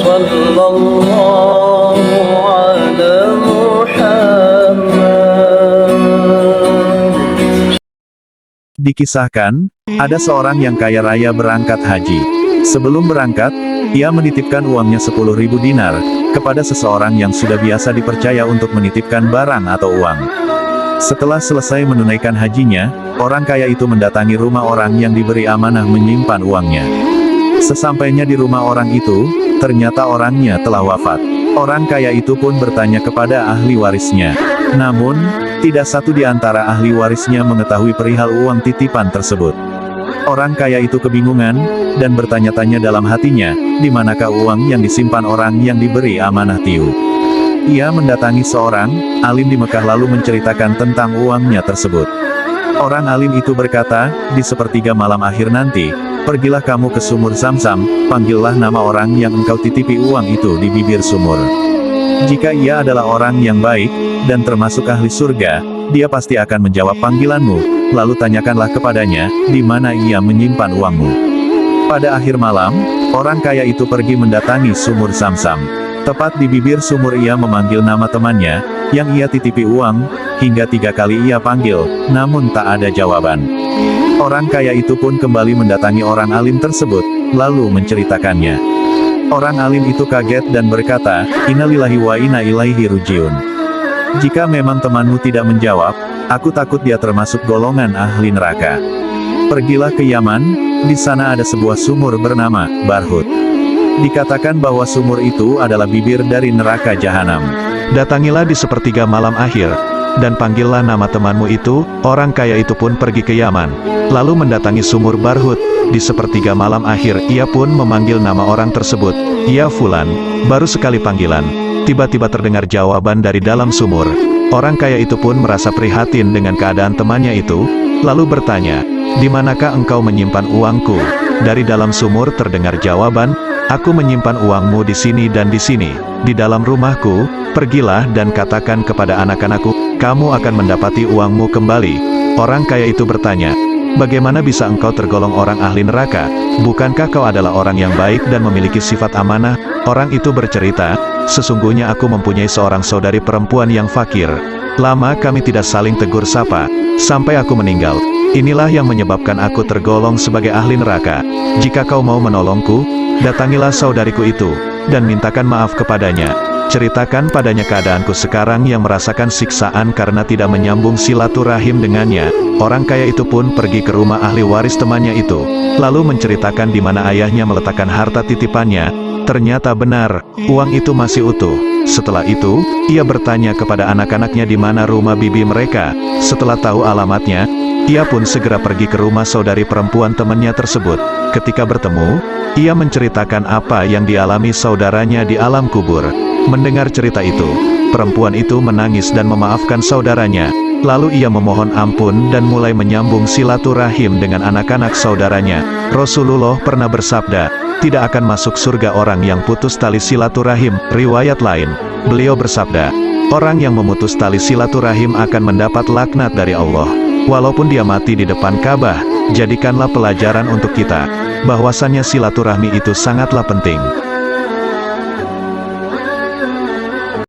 Sallallahu ala Muhammad. Dikisahkan, ada seorang yang kaya raya berangkat haji. Sebelum berangkat, ia menitipkan uangnya 10.000 dinar, kepada seseorang yang sudah biasa dipercaya untuk menitipkan barang atau uang. Setelah selesai menunaikan hajinya, orang kaya itu mendatangi rumah orang yang diberi amanah menyimpan uangnya. Sesampainya di rumah orang itu, ternyata orangnya telah wafat. Orang kaya itu pun bertanya kepada ahli warisnya. Namun, tidak satu di antara ahli warisnya mengetahui perihal uang titipan tersebut. Orang kaya itu kebingungan, dan bertanya-tanya dalam hatinya, di manakah uang yang disimpan orang yang diberi amanah Tiu. Ia mendatangi seorang alim di Mekah lalu menceritakan tentang uangnya tersebut. Orang alim itu berkata, di sepertiga malam akhir nanti, pergilah kamu ke sumur Zamzam, panggillah nama orang yang engkau titipi uang itu di bibir sumur. Jika ia adalah orang yang baik, dan termasuk ahli surga, dia pasti akan menjawab panggilanmu, lalu tanyakanlah kepadanya, di mana ia menyimpan uangmu. Pada akhir malam, orang kaya itu pergi mendatangi sumur Zamzam. Tepat di bibir sumur ia memanggil nama temannya, yang ia titipi uang, hingga 3 kali ia panggil, namun tak ada jawaban. Orang kaya itu pun kembali mendatangi orang alim tersebut, lalu menceritakannya. Orang alim itu kaget dan berkata, "Innalillahi wa inna ilaihi raji'un. Jika memang temanmu tidak menjawab, aku takut dia termasuk golongan ahli neraka. Pergilah ke Yaman, di sana ada sebuah sumur bernama Barhut. Dikatakan bahwa sumur itu adalah bibir dari neraka jahanam. Datangilah di sepertiga malam akhir, dan panggillah nama temanmu itu." Orang kaya itu pun pergi ke Yaman, lalu mendatangi sumur Barhut. Di sepertiga malam akhir, ia pun memanggil nama orang tersebut, "Ya Fulan." Baru sekali panggilan, tiba-tiba terdengar jawaban dari dalam sumur. Orang kaya itu pun merasa prihatin dengan keadaan temannya itu, lalu bertanya, "Di manakah engkau menyimpan uangku?" Dari dalam sumur terdengar jawaban, "Aku menyimpan uangmu di sini dan di sini, di dalam rumahku. Pergilah dan katakan kepada anak-anakku, kamu akan mendapati uangmu kembali." Orang kaya itu bertanya, "Bagaimana bisa engkau tergolong orang ahli neraka? Bukankah kau adalah orang yang baik dan memiliki sifat amanah?" Orang itu bercerita, "Sesungguhnya aku mempunyai seorang saudari perempuan yang fakir. Lama kami tidak saling tegur sapa, sampai aku meninggal. Inilah yang menyebabkan aku tergolong sebagai ahli neraka. Jika kau mau menolongku, datangilah saudariku itu, dan mintakan maaf kepadanya. Ceritakan padanya keadaanku sekarang yang merasakan siksaan karena tidak menyambung silaturahim dengannya." Orang kaya itu pun pergi ke rumah ahli waris temannya itu, lalu menceritakan di mana ayahnya meletakkan harta titipannya. Ternyata benar, uang itu masih utuh. Setelah itu, ia bertanya kepada anak-anaknya di mana rumah bibi mereka. Setelah tahu alamatnya, ia pun segera pergi ke rumah saudari perempuan temannya tersebut. Ketika bertemu, ia menceritakan apa yang dialami saudaranya di alam kubur. Mendengar cerita itu, perempuan itu menangis dan memaafkan saudaranya. Lalu ia memohon ampun dan mulai menyambung silaturahim dengan anak-anak saudaranya. Rasulullah pernah bersabda, "Tidak akan masuk surga orang yang putus tali silaturahim." Riwayat lain, beliau bersabda, "Orang yang memutus tali silaturahim akan mendapat laknat dari Allah. Walaupun dia mati di depan Ka'bah, jadikanlah pelajaran untuk kita, bahwasannya silaturahmi itu sangatlah penting."